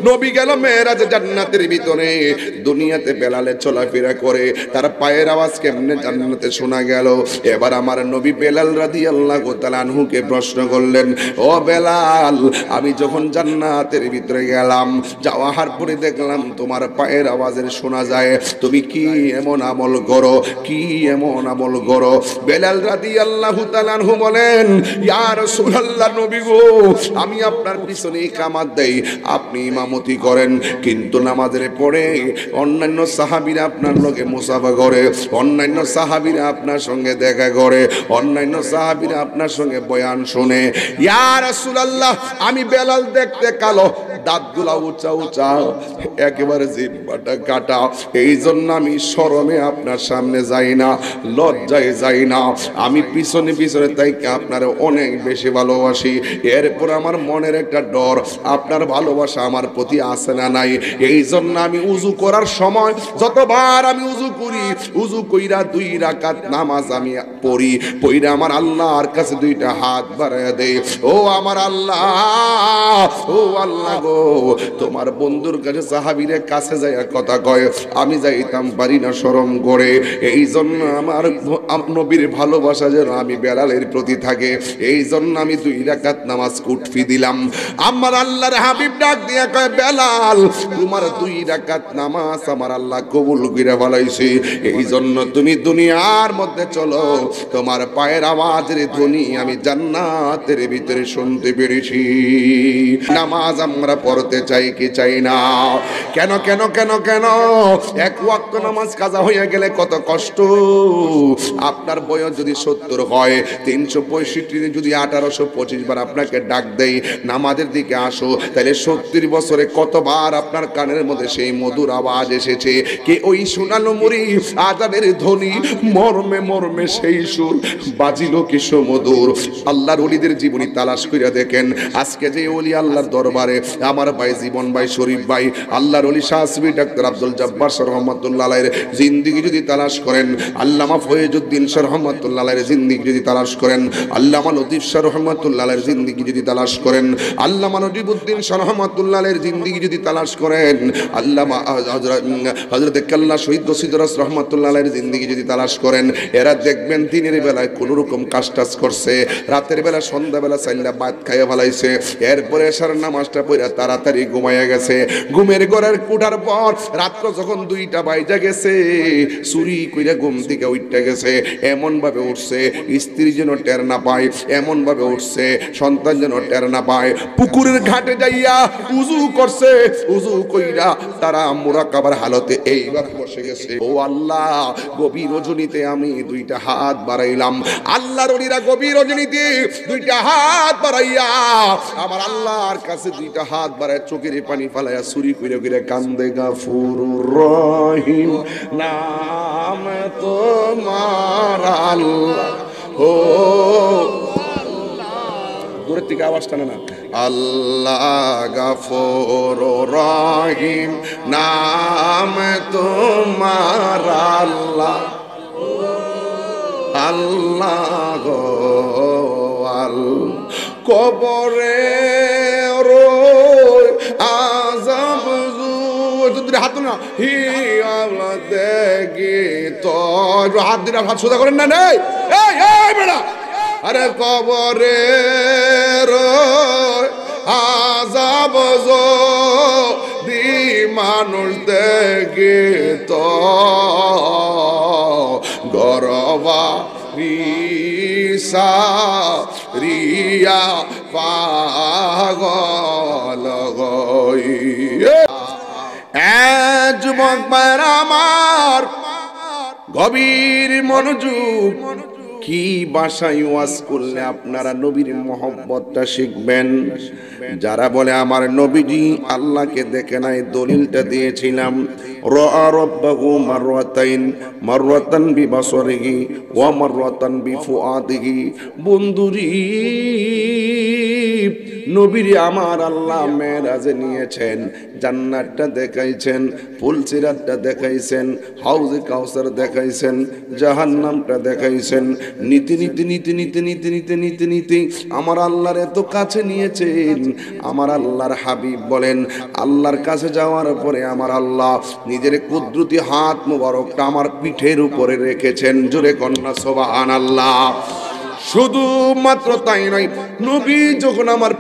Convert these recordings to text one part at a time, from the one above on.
নবী গেল মেরাজে জান্নাতের ভিতরে। দুনিয়াতে বেলালে চলাফেরা করে, তার পায়ের আওয়াজ কেমনে জান্নাতে শোনা গেল। এবার আমার নবী বেলাল রাদিয়াল্লাহু তাআলা আনহুকে প্রশ্ন করলেন, ও বেলাল, আমি যখন জান্নাতের ভিতরে গেলাম, যাওয়ার পরে দেখলাম তোমার পায়ের আওয়াজের শোনা যায়, তুমি কি এমন আমল করো, কি এমন আমল করো? বেলাল রাদিয়াল্লাহু তাআলা আনহু বলেন, ইয়া রাসূলুল্লাহ, নবী গো, আমি আপনার পিছনে ইকামত দেই, আপনি ইমামতি করেন, কিন্তু নামাজের পরে অন্যান্য সাহাবীরা আপনার লগে মুসাফা করে, অন্যান্য সাহাবীরা আপনার সঙ্গে দেখা করে, অন্যান্য সাহাবীরা আপনার সঙ্গে বয়ান শুনে। ইয়া রাসূলুল্লাহ, আমি বেলাল দেখতে কালো, দাঁতগুলা উঁচা উঁচা, একেবারে জিহ্বাটা কাটা, এই জন্য আমি শরমে আপনার সামনে যাই না, লজ্জায় যাই না, আমি পিছনে পিছনে তাই আপনার অনেক বেশি ভালোবাসি। এরপর আমার মনের একটা ডর, আপনার ভালোবাসা আমার প্রতি আছে না নাই, এই জন্য আমি উজু করার সময় যতবার আমি উজু করি, উজু কইরা 2 রাকাত নামাজ আমি পড়ি, পড়িরা আমার আল্লাহর কাছে 2টা হাত বাড়ায়া দেই, ও আমার আল্লাহ, ও আল্লাহ গো, তোমার বন্ধুর কাছে সাহাবীরে কাছে যাইয়া কথা কয়, আমি যাইতাম পারি না শরম করে, এই জন্য আমার নবীর ভালোবাসা যেন আমি বেলালের প্রতি থাকে, এই জন্য আমি 2 রাকাত নামাজ কুটফি দিলাম। আমার আল্লাহর হাবিব ডাক দিয়া কয়, বেলাল, তোমার 2 রাকাত নামাজ আমার আল্লাহ কবুল কইরা ফেলাইছে, এই জন্য তুমি দুনিয়ার মধ্যে চলো, তোমার পায়ের আওয়াজের ধ্বনি আমি জান্নাতের ভিতরে শুনতে পেরেছি। নামাজ আমরা পড়তে চাই কি চাই না? কেন কেন কেন কেন? এক ওয়াক্ত নামাজ কাজা হইয়া গেলে কত কষ্ট। আপনার বয়স যদি 70 হয়, 365 যদি 1825 বার আপনাকে ডাক দেই নামাজের দিকে আসো, তাহলে 70 বছরে কতবার আপনার কানের মধ্যে সেই মধুর আওয়াজ এসেছে? কে ওই সোনালো মুড়ি আজানের ধ্বনি, মর্মে মর্মে সেই সুর বাজিল কি সুমধুর। আল্লাহর ওলিদের জীবনী তালাশ কইরা দেখেন, আজকে যে ওলি আল্লাহর দরবারে, আমার ভাই জীবন ভাই, শরীফ ভাই, আল্লাহর ওলি শাহ আসবি ডাক্তার আব্দুল জব্বার শাহ রহমাতুল্লাহ আলাইহির জিন্দেগি যদি তালাশ করেন, আল্লামা ফয়েজউদ্দিন শাহ রহমাতুল্লাহ আলাইহির জিন্দেগি যদি তালাশ করেন, আল্লামা লতিফ শাহ রহমাতুল্লাহ আলাইহির জিন্দেগি যদি তালাশ করেন, আল্লামা নজিবউদ্দিন শাহ রহমাতুল্লাহ আলাইহির জিন্দেগি যদি তালাশ করেন, আল্লামা হযরত কাল্লা শহীদ রশিদরাস রহমাতুল্লাহ আলাইহির জিন্দেগি যদি তালাশ করেন, এরা দেখবেন দিনের বেলায় কোন রকম কাজ টাজ করছে, রাতের বেলা সন্ধ্যাবেলা চাইলা ভাত খাইয়া ফেলাইছে, এরপরে এশার নামাজটা পড়া তাড়াতাড়ি ঘুমাইয়া গেছে, ঘুমের ঘরের কুটার পর রাত্র যখন 2টা বাইজা গেছে, চুরি কইরা ঘুম থেকে উঠতে গেছে, এমন ভাবে উঠছে স্ত্রী যেন টের না পায়, এমন ভাবে উঠছে সন্তান যেন টের না পায়, পুকুরের ঘাটে যাইয়া উজু করছে, উজু কইরা তারা মুরাকাবার হালতে এইবার বসে গেছে। ও আল্লাহ, গভীর রজনীতে আমি 2টা হাত বাড়াইলাম, আল্লাহর ওলিরা গভীর রজনীতে 2টা হাত বাড়াইয়া আমার আল্লাহর কাছে 2টা হাত বাড়ায় চোখের পানি ফালাইয়া চুরি কইরা কইরা কান্দে, গাফুরুর রহিম নাম তোমার আল্লাহ, ও দূরের থেকে আওয়াজ টানে না, আল্লাহ গাফুর রহিম নাম তোমার আল্লাহ, আল্লাহ গো আল্লাহ, কবরে আযাব হাত না হি আল্লাহ দেখি তো, হাত দিলে হাত সোজা করেন না, নেই এই বেড়া, আরে কবরে আযাব দি মানুষ দেখি তো, গরবা রিসা রিয়া পাগল গইয়ে। যুবক ভাইরা আমার, গভীর মনোযোগ, কি ভাষায় ওয়াজ করলে আপনারা নবীর মহব্বতটা শিখবেন? যারা বলে আমার নবীজি আল্লাহকে দেখে নাই, দলিলটা দিয়েছিলাম, রাআ রাব্বাহু মাররাতাইন, মাররাতান বিবাসরিহি ওয়া মাররাতান বিফুআদিহি। বন্ধুরি, নবীরে আমার আল্লাহ মেরাজে নিয়েছেন, জান্নাতটা দেখাইছেন, ফুলসিরাতটা দেখাইছেন, হাউজে কাউসার দেখাইছেন, জাহান্নামটা দেখাইছেন, নিতে নিতে নিতে নিতে নিতে নিতে নিতে নিতে আমার আল্লাহর এত কাছে নিয়েছেন। আমার আল্লাহর হাবিব বলেন, আল্লাহর কাছে যাওয়ার পরে আমার আল্লাহ নিজের কুদরতি হাত মুবারকটা আমার পিঠের উপরে রেখেছেন। জোরে কন্যা সুবহানাল্লাহ। শুধু মাত্র তাই নয়, নবী যখন আমার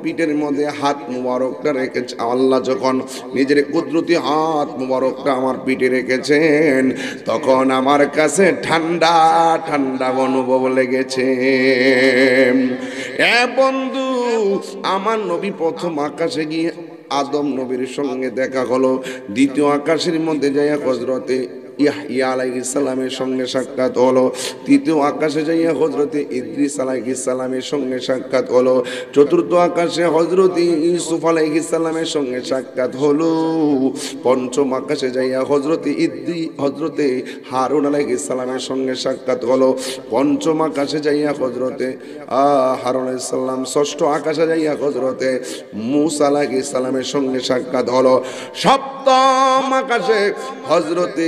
পিঠের মধ্যে হাত মুবারকটা রেখেছে, আল্লাহ যখন নিজের কুদরতি হাত মুবারকটা আমার পিঠে রেখেছেন, তখন আমার কাছে ঠান্ডা ঠান্ডা অনুভব লেগেছে। বন্ধু, আমার নবী প্রথম আকাশে গিয়ে আদম নবীর সঙ্গে দেখা হলো। দ্বিতীয় আকাশের মধ্যে যাইয়া হযরতে ইয়াহইয়া আলাইহিস সালামের সঙ্গে সাক্ষাৎ হলো। তৃতীয় আকাশে যাইয়া হযরতে ইদ্রিস আলাইহিস সালামের সঙ্গে সাক্ষাৎ হলো। চতুর্থ আকাশে হযরতে ইউসুফ আলাইহিস সালামের সঙ্গে সাক্ষাৎ হলো। পঞ্চম আকাশে যাইয়া হযরতে হারুন আলাইহিস সালামের সঙ্গে সাক্ষাৎ হলো। পঞ্চম আকাশে যাইয়া হযরতে হারুন আলাইহিস সালাম। ষষ্ঠ আকাশে যাইয়া হযরতে মূসা আলাইহিস সালামের সঙ্গে সাক্ষাৎ হলো। সপ্তম আকাশে হযরতে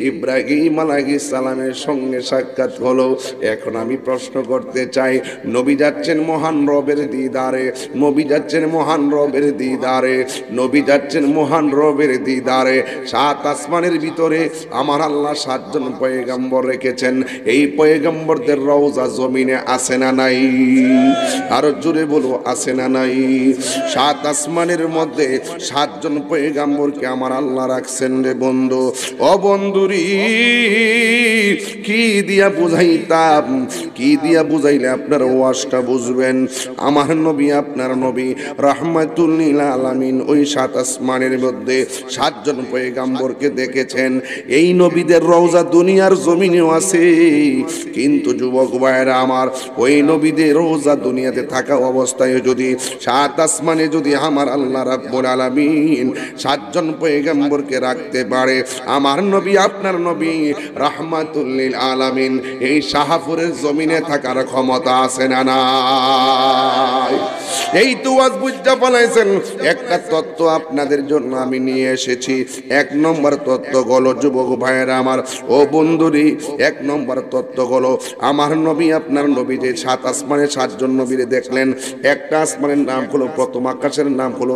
ইব্রাহিম আলাইহিস সালামের সঙ্গে সাক্ষাৎ হলো। এখন আমি প্রশ্ন করতে চাই, নবী যাচ্ছেন মহান রবের দিদারে, নবী যাচ্ছেন মহান রবের দিদারে, নবী যাচ্ছেন মহান রবের দিদারে। সাত আসমানের ভিতরে আমার আল্লাহ সাতজন পয়গম্বর রেখেছেন। এই পয়গম্বরদের রওজা জমিনে আছে না নাই? আরো জোরে বলো, আছে না নাই? সাত আসমানের মধ্যে সাতজন পয়গম্বরকে আমার আল্লাহ রাখছেন রে বন্ধু। ও বন্ধুরি, কি দিয়া বুঝাইতাম, কি দিয়া বুঝাইলে আপনার ওয়াজটা বুঝবেন? আমার নবী, আপনার নবী রাহমাতুল লিল আলামিন ওই সাত আসমানের মধ্যে সাতজন পয়গম্বরকে দেখেছেন। এই নবীদের রওজা দুনিয়ার জমিনেও আছে, কিন্তু যুবক ভাইরা আমার, ওই নবীদের রওজা দুনিয়াতে থাকা অবস্থায় যদি সাত আসমানে যদি আমার আল্লাহ রাব্বুল আলামিন সাতজন পয়গম্বরকে রাখতে পারে, আমার নবী, আপনার নবী রাহমাতুল লিল আলামিন এই শাহপুরের জমিনে থাকার ক্ষমতা আছে না নাই? এই তো আজ বুঝতে পারছেন। একটা তত্ত্ব আপনাদের জন্য আমি নিয়ে এসেছি। এক নম্বর তত্ত্ব হলো, যুবক ভাইয়েরা আমার, ও বন্ধুরি, এক নম্বর তত্ত্ব হলো, আমার নবী, আপনার নবী যে সাত আসমানে সাতজন নবীরে দেখলেন। একটা আসমানের নাম হলো, প্রথম আকাশের নাম হলো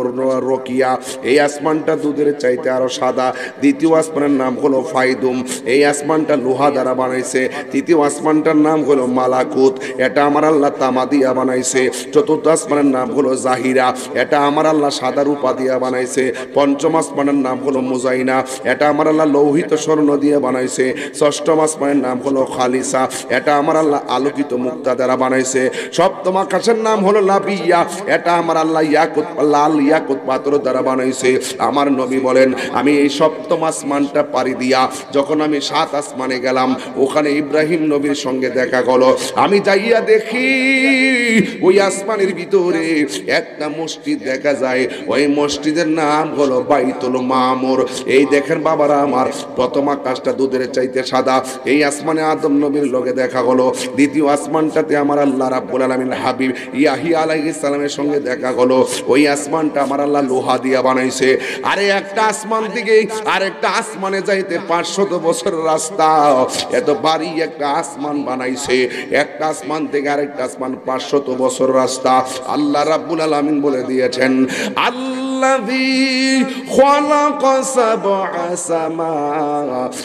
রকিয়া, এই আসমানটা দুধের চাইতে আরো সাদা। দ্বিতীয় আসমানের নাম হলো ফাইদুম, এই আসমানটা লোহা দ্বারা বানাইছে। তৃতীয় আসমানটার নাম হলো মালাকুত, এটা আমার আল্লাহ তামা দিয়া বানাইছে। চতুর্থ আসমানের নাম হলো জাহিরা, এটা আমার আল্লাহ সাদা রূপা দিয়া বানাইছে। পঞ্চম আসমানের নাম হলো মুজাইনা, এটা আমার আল্লাহ লৌহিত স্বর্ণ দিয়ে বানাইছে। ষষ্ঠম আসমানের নাম হলো খালিসা, এটা আমার আল্লাহ আলোকিত মুক্তা দ্বারা বানাইছে। সপ্তম আকাশের নাম হলো লাবিয়া, এটা আমার আল্লাহ ইয়াকুত, লাল ইয়াকুত পাথর দ্বারা বানাইছে। আমার নবী বলেন, আমি এই সপ্তম আসমানটা পাড়ি দিয়া যখন আমি সাত আসমানে গেলাম, ওখানে ইব্রাহিম নবীর সঙ্গে দেখা গেলো। আমি যাইয়া দেখি ওই আসমানের ভিতরে একটা মসজিদ দেখা যায়। ওই মসজিদের নাম হলো বাইতুল মামুর। এই দেখেন বাবারা আমার, প্রথম আকাশটা দুধের চাইতে সাদা, এই আসমানে আদম নবীর লগে দেখা হলো। দ্বিতীয় আসমানটাতে আমার আল্লাহ রাব্বুল আলামিন হাবিব ইয়াহিয়া আলাইহিস সালামের সঙ্গে দেখা হলো। ওই আসমানটা আমার আল্লাহ লোহা দিয়া বানাইছে। আরে একটা আসমান থেকে আরেকটা আসমানে যাইতে 500 বছরের রাস্তা, এত ভারী একটা আসমান বানাইছে। একটা আসমান থেকে আরেকটা আসমান 500 বছর রাস্তা। আল্লাহ রাব্বুল আলামিন বলে দিয়েছেন, আল্লাযী খালাকা সাবআ সামাওয়াতিন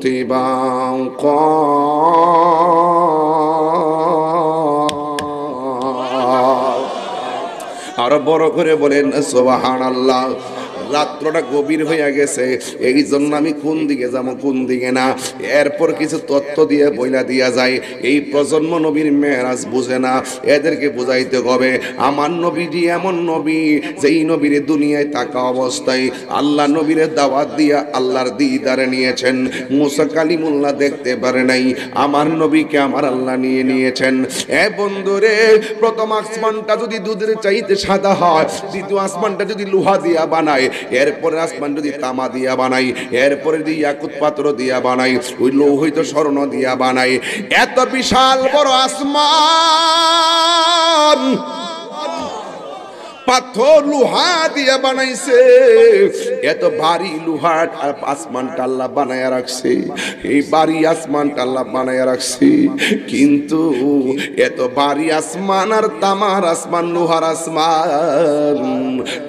তিবাকা, আরো বড় করে বলেন সুবহানাল্লাহ। রাত্রটা গভীর হয়ে গেছে, এই জন্য আমি কোন দিকে যাবো কোন দিকে না, এরপর কিছু তথ্য দিয়ে বইলা দিয়া যায়। এই প্রজন্ম নবীর মেরাজ বুঝে না, এদেরকে বুঝাইতে হবে আমার নবীজি এমন নবী, যেই নবীর দুনিয়ায় থাকা অবস্থায় আল্লাহ নবীর দাওয়াত দিয়া আল্লাহর দিদারে নিয়েছেন। মুসা কালিমুল্লাহ দেখতে পারে নাই, আমার নবীকে আমার আল্লাহ নিয়ে নিয়েছেন। এ বন্ধুরে, প্রথম আসমানটা যদি দুধের চাইতে সাদা হয়, দ্বিতীয় আসমানটা যদি লোহা দিয়া বানায়, এরপরে আসমান যদি তামা দিয়া বানাই, এরপরে যদি ইয়াকুত পাথর দিয়া বানাই, ওই লৌহিত স্বর্ণ দিয়া বানাই, এত বিশাল বড় আসমান পাথর লোহা দিয়ে বানাইছে, এত ভারী লোহা আর আসমানটা আল্লাহ বানায়া রাখছে, এই ভারী আসমানটা আল্লাহ বানায়া রাখছে। কিন্তু এত ভারী আসমান আর তামার আসমান, লোহার আসমান,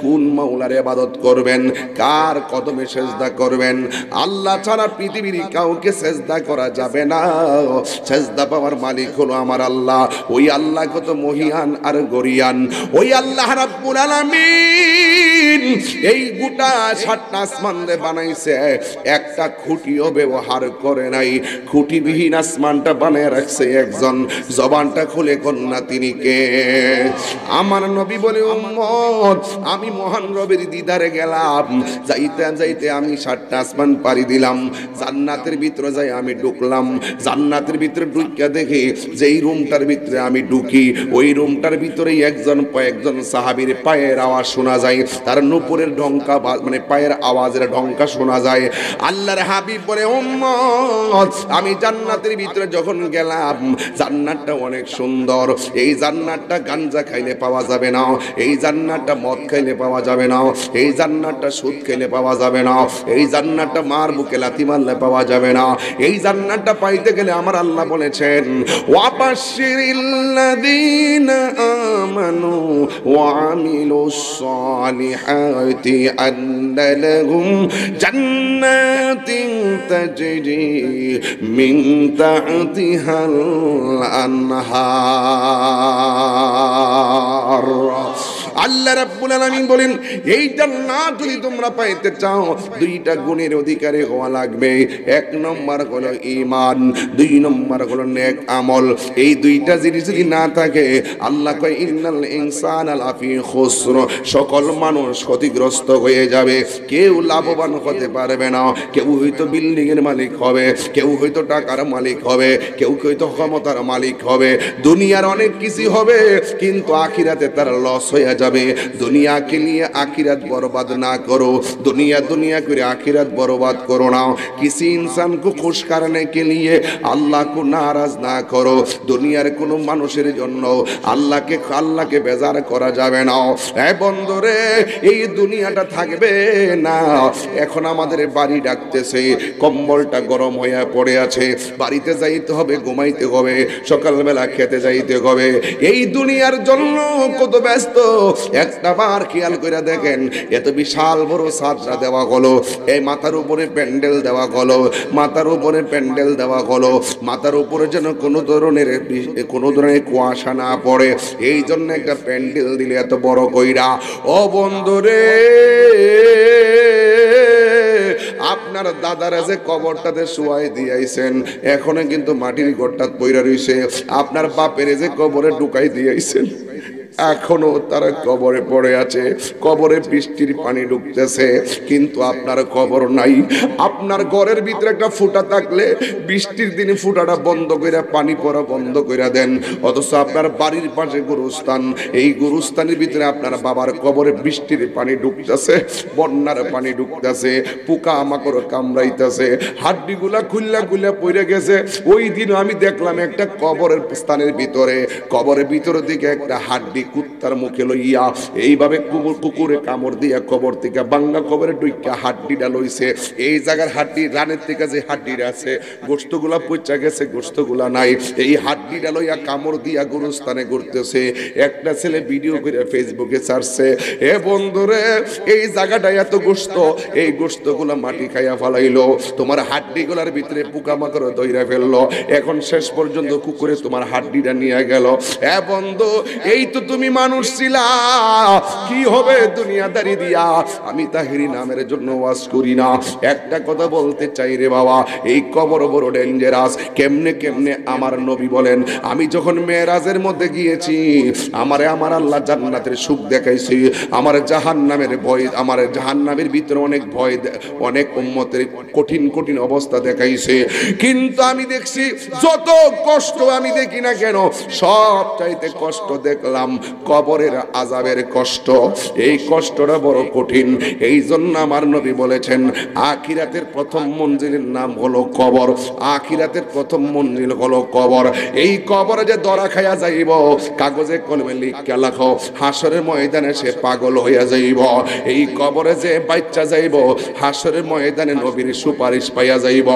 কোন মাওলার ইবাদত করবেন, কার কদমে সেজদা করবেন? আল্লাহ ছাড়া পৃথিবীর কাউকে সেজদা করা যাবে না। সেজদা পাওয়ার মালিক হলো আমার আল্লাহ। ওই আল্লাহ কত মহিয়ান আর গরিয়ান। ওই আল্লাহ রাব্বুল আলামিন এই গোটা সাতটা আসমান দিয়ে বানাইছে, একটা খুঁটিও ব্যবহার করে নাই। খুঁটিবিহীন আসমানটা বানায় রাখছে একজন। জবানটা খুলে কন্যা তিনি কে? আমার নবী বলে, উম্মত আমি মহান রবের দিদারে গেলাম, যাইতে যাইতে আমি সাতটা আসমান পাড়ি দিলাম, জান্নাতের ভিতরে যাই আমি ঢুকলাম। জান্নাতের ভিতরে ঢুকিয়া দেখি যেই রুমটার ভিতরে আমি ঢুকি, ওই রুমটার ভিতরেই একজন সাহাবীর পায়ের আওয়াজ শোনা যায়, তার নুপুরের ঢঙ্কা, মানে পায়ের আওয়াজের ঢঙ্কা শোনা যায়। আল্লাহর হাবিব বলে, উম্মত আমি জান্নাতের ভিতরে যখন গেলাম, জান্নাতটা অনেক সুন্দর। এই জান্নাতটা গাঞ্জা খাইলে পাওয়া যাবে না, এই জান্নাতটা মদ খাইলে পাওয়া যাবে না, এই জান্নাতটা সুদ খাইলে পাওয়া যাবে না, এই জান্নাতটা মার বুকে লাথি মারলে পাওয়া যাবে না। এই জান্নাতটা পাইতে গেলে আমার আল্লাহ বলেছেন, ওয়াবাশশিরিল্লাযীনা আমানু ওয়া আমিলুস সালিহাতি আন্না লাহুম জান্নাতিন তাজরি মিন তাহতিহাল আনহার। আল্লাহ রাব্বুল আলামিন বলেন, এই জান্নাত যদি তোমরা পাইতে চাও, দুইটা গুণের অধিকারী হওয়া লাগবে। এক নম্বর হলো ঈমান, দুই নম্বর হলো নেক আমল। এই দুইটা জিনিস যদি না থাকে, আল্লাহ কয় ইন্নাল ইনসানা লাফি খুসর, সকল মানুষ ক্ষতিগ্রস্ত হয়ে যাবে, কেউ লাভবান হতে পারবে না। কেউ হয়তো বিল্ডিং এর মালিক হবে, কেউ হয়তো টাকার মালিক হবে, কেউ হয়তো ক্ষমতার মালিক হবে, দুনিয়ার অনেক কিছু হবে, কিন্তু আখিরাতে তার লস হয়ে যাবে। দুনিয়াকে নিয়ে আখিরাত বরবাদ না করো, দুনিয়া দুনিয়া করে আখিরাত বরবাদ করো না। किसी इंसान को खुश करने के लिए अल्लाह को नाराज ना करो। দুনিয়ার কোনো মানুষের জন্য আল্লাহকে বেজার করা যাবে না। এই বন্ধুরে, এই দুনিয়াটা থাকবে না। এখন আমাদের বাড়ি ডাকতেছে, কম্বলটা গরম হয়ে পড়ে আছে, বাড়িতে যাইতে হবে, ঘুমাইতে হবে, সকালবেলা খেতে যাইতে হবে। এই দুনিয়ার জন্য কত ব্যস্ত। একটা বার খেয়াল করে দেখেন, এত বিশাল বড় ছাদটা দেওয়া হলো, এই মাথার উপরে প্যান্ডেল দেওয়া হলো, মাথার উপরে প্যান্ডেল দেওয়া হলো, মাথার উপরে যেন কোনো ধরনের কুয়াশা না পড়ে, এই জন্য একটা প্যান্ডেল দিলে এত বড় কইরা। ও বন্ধুরে, আপনার দাদারা যে কবরটাতে শুয়াই দিয়েছেন, এখনো কিন্তু মাটির ঘরটা পইরা রইছে। আপনার বাপের যে কবরে ঢুকাই দিয়েছেন, এখনো তারা কবরে পড়ে আছে, কবরে বৃষ্টির পানি ঢুকতেছে, কিন্তু আপনার কবর নাই। আপনার ঘরের ভিতরে একটা ফুটা থাকলে বৃষ্টির দিনে ফুটাটা বন্ধ করে পানি পড়া বন্ধ করে দেন, অথচ আপনার বাড়ির পাশে গুরুস্থান, এই গুরুস্থানের ভিতরে আপনার বাবার কবরে বৃষ্টির পানি ঢুকতেছে, বন্যার পানি ঢুকতেছে, পোকা মাকড় কামড়াইতেছে, হাড্ডিগুলা খুল্লা পড়ে গেছে। ওই দিন আমি দেখলাম একটা কবরের স্থানের ভিতরে, কবরের ভিতরের দিকে একটা হাড্ডি কুত্তার মুখে লইয়া এইভাবে কুকুরে কামড় দিয়া কবর থেকে বাঙ্গা কবরে ঢুইকা হাড্ডিটা লইছে। এই জায়গার হাড্ডি, রানের থেকে যে হাড্ডিটা আছে, গোশতগুলা পচা গেছে, গোশতগুলা নাই। এই হাড্ডিটা লইয়া কামড় দিয়া গুরুস্থানে ঘুরতেছে। একটা ছেলে ভিডিও করে ফেসবুকে ছাড়ছে, এ বন্ধুরে, এই জায়গাটা এত গোশত, এই গোশতগুলা মাটি খাইয়া ফেলাইলো, তোমার হাড্ডিগুলার ভিতরে পোকামাকড় দইরা ফেললো, এখন শেষ পর্যন্ত কুকুরে তোমার হাড্ডিটা নিয়ে গেল। এ বন্ধু, এই তো তুমি মানুষ ছিলা, কি হবে দুনিয়াদারি দিয়া? আমি তাহিরি নামের জন্য ওয়াজ করি না, একটা কথা বলতে চাই রে বাবা, এই কবর বড় ডেঞ্জারাস। কেমনে আমার নবী বলেন, আমি যখন মেরাজের মধ্যে গিয়েছি, আমার আল্লাহ জান্নাতের সুখ দেখাইছি, আমার জাহান্নামের ভয়, আমার জাহান্নামের ভিতরে অনেক ভয়, অনেক উম্মতের কঠিন অবস্থা দেখাইছে। কিন্তু আমি দেখছি যত কষ্ট আমি দেখি না কেন, সব চাইতে কষ্ট দেখলাম কবরের আযাবের কষ্ট, এই কষ্টটা বড় কঠিন। এই জন্য আমার নবী বলেছেন আখিরাতের প্রথম মঞ্জিলের নাম হলো কবর। আখিরাতের প্রথম মঞ্জিল হলো কবর। এই কবরে যে দরা খায়া যাইব, কাগজে কলমে লিখে রাখো, হাসরের ময়দানে সে পাগল হইয়া যাইব। এই কবরে যে বাচ্চা যাইব, হাসরের ময়দানে নবীর সুপারিশ পাইয়া যাইব।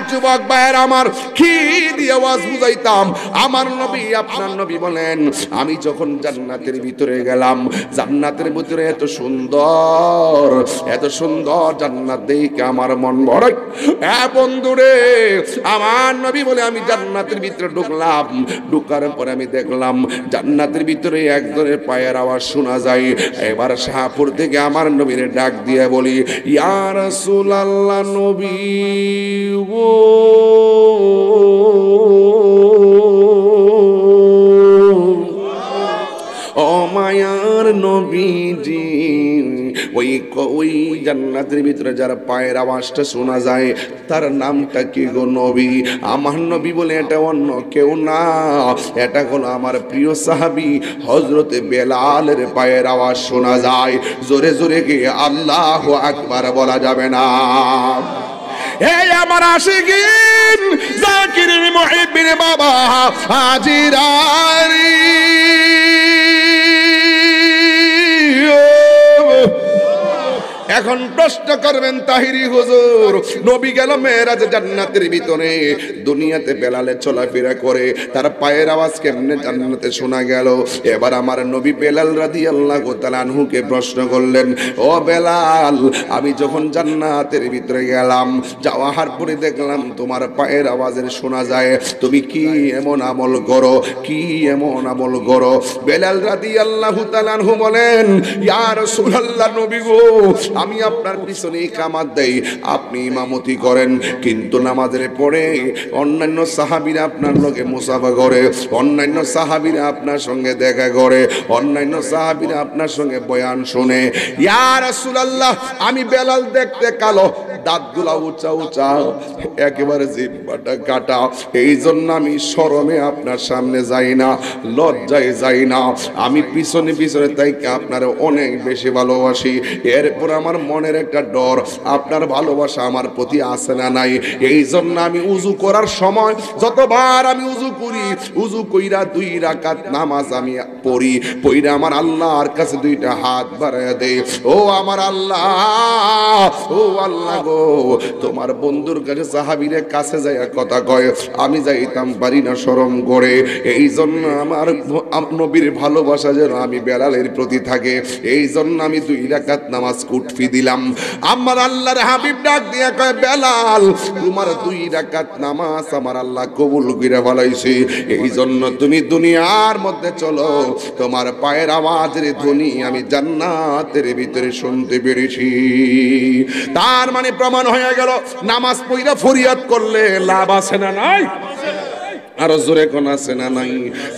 যুবক ভাইয়ের আমার, কি দিয়ে ওয়াজ বুঝাইতাম? আমার নবী, আপনার নবী বলেন, আমি যখন জান্নাতের ভিতরে গেলাম, জান্নাতের ভিতরে এত সুন্দর, এত সুন্দর জান্নাত দেখে আমার মন ভরে। বন্ধুরে, আমার নবী বলে আমি জান্নাতের ভিতরে ঢুকলাম। ঢুকার পরে আমি দেখলাম জান্নাতের ভিতরে একজনের পায়ের আওয়াজ শোনা যায়। এবার শাহপুর থেকে আমার নবীরে ডাক দিয়ে বলি, ইয়া রাসূলুল্লাহ, নবী গো, ও মায়ার নবীজি, ওই জান্নাতের ভিতরে যার পায়ের আওয়াজটা শোনা যায় তার নামটা কি গো নবী? আমার নবী বলে এটা অন্য কেউ না, এটা হলো আমার প্রিয় সাহাবী হযরতে বেলালের পায়ের আওয়াজ শোনা যায়। জোরে জোরে গিয়ে আল্লাহু আকবার বলা যাবে না? এই আমার আশিকিন জাকিরিন মুহিব্বিন বাবা হাজিরারি, এখন প্রশ্ন করবেন তাহিরি হুজুর, নবী গেল মেরাজে জান্নাতের ভিতরে, দুনিয়াতে বেলালে চলাফেরা করে, তার পায়ের আওয়াজ কেমনে জান্নাতে শোনা গেল? এবার আমার নবী বেলাল রাদিয়াল্লাহু তাআলা আনহুকে প্রশ্ন করলেন, ও বেলাল, আমি যখন জান্নাতের ভিতরে গেলাম, যাওয়ার পরে দেখলাম তোমার পায়ের আওয়াজের শোনা যায়, তুমি কি এমন আমল করো, কি এমন আমল করো? বেলাল রাদিয়াল্লাহু তাআলা আনহু বলেন, ইয়া রাসূলুল্লাহ, নবী গো, আমি আপনার পিছনে কামাত দেই, আপনি ইমামতি করেন, কিন্তু নামাজের পরে অন্যান্য সাহাবীরা আপনার লগে মুসাফা করে, অন্যান্য সাহাবীরা আপনার সঙ্গে দেখা করে, অন্যান্য সাহাবীরা আপনার সঙ্গে বয়ান শুনে। ইয়া রাসূলুল্লাহ, আমি বেলাল দেখতে কালো, দাঁতগুলা উঁচা উঁচা, একেবারে জিহ্বাটা কাটা, এই জন্য আমি শরমে আপনার সামনে যাই না, লজ্জায় যাই না, আমি পিছনে পিছনে তাই আপনার অনেক বেশি ভালোবাসি। এরপর আমার মনের একটা ডর, আপনার ভালোবাসা আমার প্রতি আছে না নাই, এই জন্য আমি উজু করার সময় যতবার আমি উজু করি, উজু কইরা 2 রাকাত নামাজ আমি পড়ি, পড়িরা আমার আল্লাহর কাছে 2টা হাত বাড়ায়া দেই, ও আমার আল্লাহ, ও আল্লাহ গো, তোমার বন্ধুর কাছে সাহাবীর কাছে যাইয়া কথা কয়, আমি যাইতাম পারি না শরম করে, এই জন্য আমার নবীর ভালোবাসা যেন আমি বেলালের প্রতি থাকে, এই জন্য আমি 2 রাকাত নামাজ কুটফি দিলাম। আমার আল্লাহর হাবিব ডাক দিয়া কয়, বেলাল, তোমার 2 রাকাত নামাজ আমার আল্লাহ কবুল করে ফলাইছে, এই জন্য তুমি দুনিয়ার মধ্যে চলো, তোমার পায়ের আওয়াজের ধ্বনি আমি জান্নাতের ভিতরে শুনতে পেরেছি। তার মানে প্রমাণ হয়ে গেল, নামাজ পড়া ফরিয়াদ করলে লাভ আছে না নাই? আরো জোরে কোন আছে না নাই?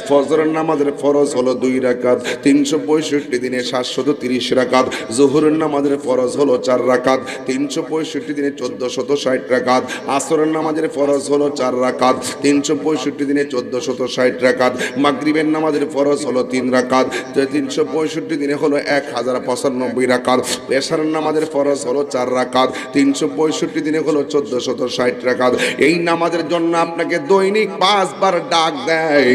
ফজরের নামাজের ফরজ হলো 2 রাকাত, 365 দিনে 730 রাকাত। যোহরের নামাজের ফরজ হলো 4 রাকাত, 365 দিনে 1460 রাকাত। আসরের নামাজের ফরজ হলো 4 রাকাত, 365 দিনে 1460 রাকাত। মাগরিবের নামাজের ফরজ হলো 3 রাকাত, 365 দিনে হলো 1095 রাকাত। এশারের নামাজের ফরজ হলো 4 রাকাত, 365 দিনে হলো 1460 রাকাত। এই নামাজের জন্য আপনাকে দৈনিক 5 বার ডাক দেয়,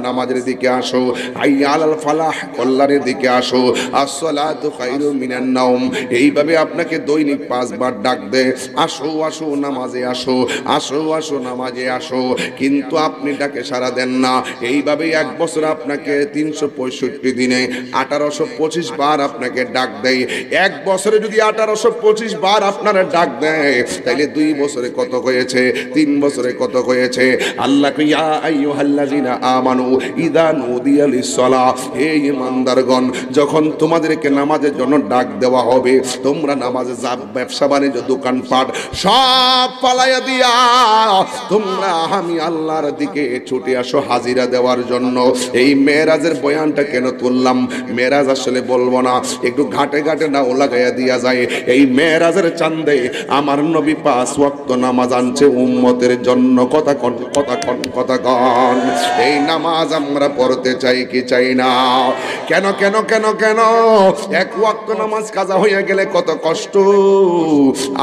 নামাজের দিকে আসো, হাইয়াল ফালাহ, কল্যাণের দিকে আসো, আসসালাতু খায়রুম মিনান নাওম। এইভাবে আপনাকে দৈনিক 5 বার ডাক দেয়, আসো আসো নামাজে আসো, আসো আসো নামাজে আসো, কিন্তু আপনি ডাকে সাড়া দেন না। এইভাবে 1 বছর আপনাকে 365 দিনে 1825 বার আপনাকে ডাক দেয়। 1 বছরে যদি 1825 বার আপনারা ডাক দেয়, তাইলে 2 বছরে কত হয়েছে, 3 বছরে কত হয়েছে? আল্লাহ ইয়া আইয়ুহাল্লাযিনা আমানু ইযা নুদিয়া লিস-সালাহ, হে ঈমানদারগণ, যখন তোমাদেরকে নামাজের জন্য ডাক দেওয়া হবে, তোমরা নামাজে যা, ব্যবসা বাণিজ্য, দোকানপাট সব পালাইয়া দিয়া তোমরা আমি আল্লাহর দিকে ছুটে আসো হাজিরা দেওয়ার জন্য। এই মেরাজের বয়ানটা কেন তুললাম? মেরাজ আসলে বলবো না, একটু ঘাটে ঘাটে না ও লাগাইয়া দিয়া যায়। এই মেরাজের চাঁদে আমার নবী 5 ওয়াক্ত নামাজ আনছে উম্মতের জন্য। কথা কন, কথা কন, কথা কন। এই নামাজ আমরা পড়তে চাই কি চাই না? কেন কেন কেন কেন? এক ওয়াক্ত নামাজ কাজা হয়ে গেলে কত কষ্ট।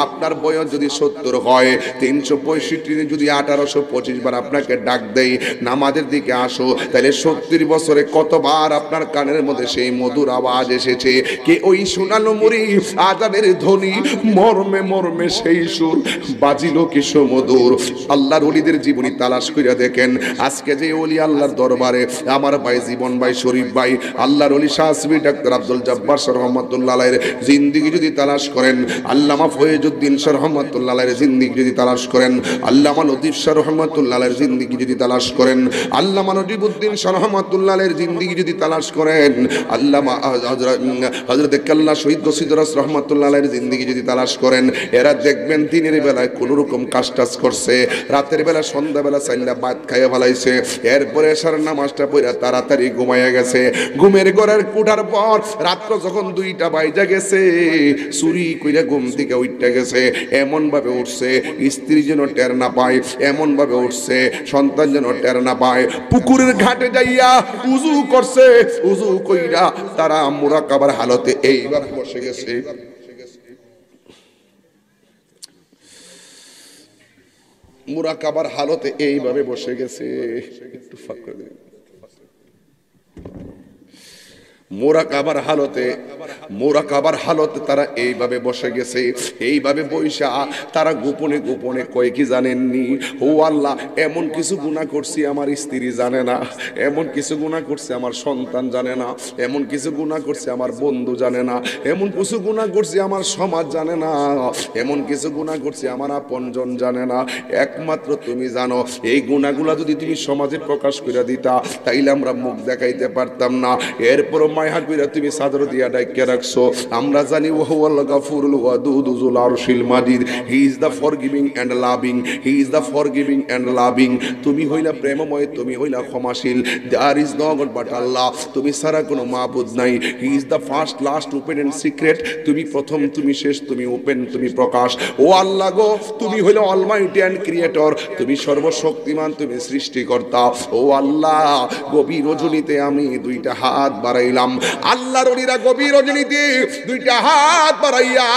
আপনার বয়স যদি 70 হয়, 365 যদি 1825 বার আপনাকে ডাক দেই নামাজের দিকে আসো, তাহলে 70 বছরে কতবার আপনার কানের মধ্যে সেই মধুর আওয়াজ এসেছে? কে ওই সোনালো মুড়ি আজানের ধ্বনি, মর্মে মর্মে সেই সুর বাজিল কি সুমধুর। আল্লাহর ওলিদের জীবনী তালাশ কইরা দেখেন। আজকে যে ওলি আল্লাহর দরবারে আমার ভাই জীবন ভাই শরীফ ভাই আল্লাহর ওলি শাহসবি ডাক্তার আব্দুল জব্বার শাহ রহমাতুল্লাহ আলাইহির জিন্দেগি যদি তালাশ করেন, আল্লামা ফয়েজউদ্দিন শাহ রহমাতুল্লাহ আলাইহির জিন্দেগি যদি তালাশ করেন, আল্লামা লতিফ শাহ রহমাতুল্লাহ আলাইহির জিন্দেগি যদি তালাশ করেন, আল্লামা নজিবউদ্দিন শাহ রহমাতুল্লাহ আলাইহির জিন্দেগি যদি তালাশ করেন, আল্লামা হযরত কাল্লা শহীদ গসিদরাস রহমাতুল্লাহ আলাইহির জিন্দেগি যদি তালাশ করেন, এরা দেখবেন দিনের বেলায় কোন রকম কাজ টাজ করছে, রাতের বেলা সন্ধ্যাবেলা চাইলা ভাত খাইয়া ফেলাইছে, এরপরে এশার নামাজটা পড়া তাড়াতাড়ি ঘুমাইয়া গেছে। ঘুমের ঘরের কুঠার পর রাত্র যখন 2টা বাইজা গেছে, চুরি কইরা ঘুম থেকে উঠতে গেছে, এমন ভাবে উঠছে স্ত্রী যেন টের না পায়, এমন ভাবে উঠছে সন্তান যেন টের না পায়। পুকুরের ঘাটে যাইয়া উযু করছে, উযু কইরা তারা মুরাকাবার হালতে এইভাবে বসে গেছে। মুরাকাবার হালতে এইভাবে বসে গেছে। একটু ফাঁক করে দিন। মোরাকাবার হালতে তারা এইভাবে বসে গেছে। এইভাবে বইসা তারা গোপনে গোপনে কয় কি জানেননি? ও আল্লাহ, এমন কিছু গুনাহ করছি আমার স্ত্রী জানে না, এমন কিছু গুনাহ করছে আমার সন্তান জানে না, এমন কিছু গুনাহ করছে আমার বন্ধু জানে না, এমন কিছু গুনাহ করছে আমার সমাজ জানে না, এমন কিছু গুনাহ করছে আমার আপনজন জানে না, একমাত্র তুমি জানো। এই গুনাহগুলা যদি তুমি সমাজে প্রকাশ করে দিতা, তাইলে আমরা মুখ দেখাইতে পারতাম না। এরপর মায়া কইরা তুমি চাদর দিয়া ডাইকা রাখছো। আমরা জানি ওয়াহুল গাফুরুল ওয়াদুদ যুল আরশিল মাজিদ, he is the forgiving and loving, he is the forgiving and loving. তুমি হইলা প্রেমময়, তুমি হইলা ক্ষমাশীল। There is no god but Allah, তুমি ছাড়া কোনো মাবুদ নাই। He is the first, last, open and secret. তুমি প্রথম, তুমি শেষ, তুমি ওপেন, তুমি প্রকাশ। ও আল্লাহ গো, তুমি হইলা অলমাইটি এন্ড ক্রিয়েটর, তুমি সর্বশক্তিমান, তুমি সৃষ্টিকর্তা। ও আল্লাহ, গভীর রজনীতে আমি 2টা হাত বাড়াইলাম। আল্লাহর ওলিরা গভীর রজনীতে 2টা হাত বাড়াইয়া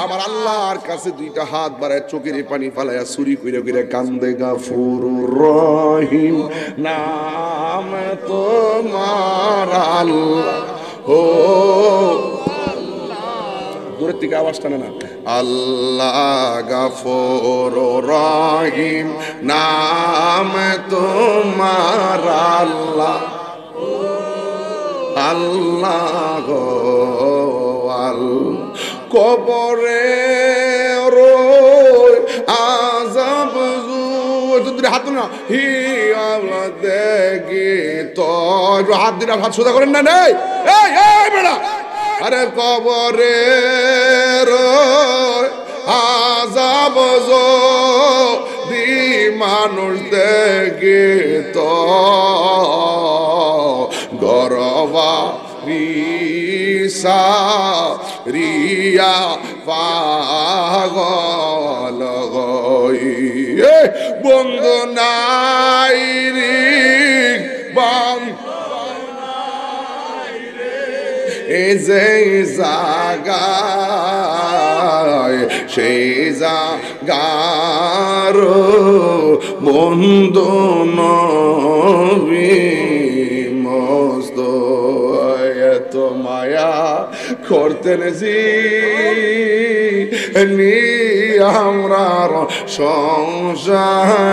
আমার আল্লাহর কাছে 2টা হাত বাড়ায় চোখের পানি ফালাইয়া চুরি কইরা কইরা কান্দে। গাফুরুর রহিম নাম তোমার আল্লাহ, ও দূরের থেকে আওয়াজ টানে না। আল্লাহ গাফুর রহিম নাম তোমার আল্লাহ, আল্লাহ কবরে আযাব হাত না হি আল্লাহ দেখি তো হাত দিলে হাত সোজা করেন না। নেই এই বেড়া, আরে কবরে আযাব দি মানুষ দেখি তো গরবা রিসা রিয়া পাগল গই বন্ধু নাই রে বাম এ যে জাগায় সেই জাগার বন্ধু নবী মস্ত এত মায়া করতেন জি নি আমরার সংসারে